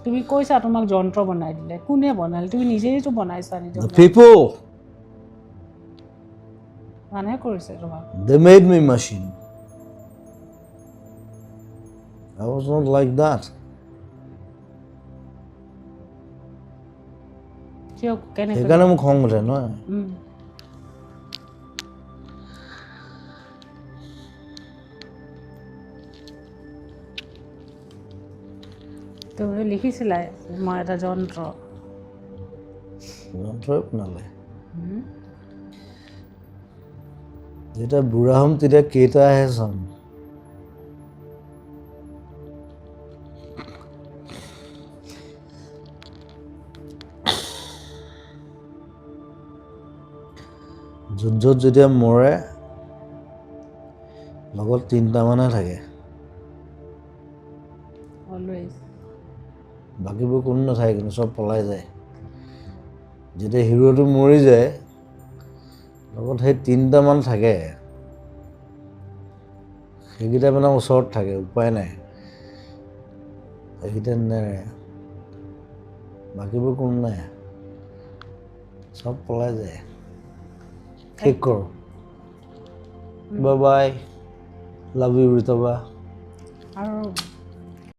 তুমি কৈছা তোমাক যন্ত্ৰ বনাই দিলে কোনে বনালে তুমি নিজেইতো বনাইছা নিজৰ The people, মানুহে কৰিছে তোমাক they made me machine. I was not like that. কিয় কেনেকৈ সেইকাৰণে মোক খং উঠে নহয় তুমি লিখিছিলা মই এটা যন্ত্ৰ যন্ত্ৰই বনালে যেতিয়া বুঢ়া হ'ম তেতিয়া কেইটা আহে চাম যুদ্ধত যেতিয়া মৰে লগত 3টা মানুহে থাকে অলৱেজ বাকীবোৰ কোনো নাথাকে কিন্তু চব পলাই যায় যেতিয়া হিৰোটো মৰি যায় লগত সেই 3টা মান থাকে সেইকেইটা মানে ওচৰত থাকে উপায় নাই সেইকেইটা নেৰে বাকীবোৰ কোনো নাই চব পলাই যায় ঠিক কৰোঁ বাই বাই লাভ ইউ ৰিতবা আৰু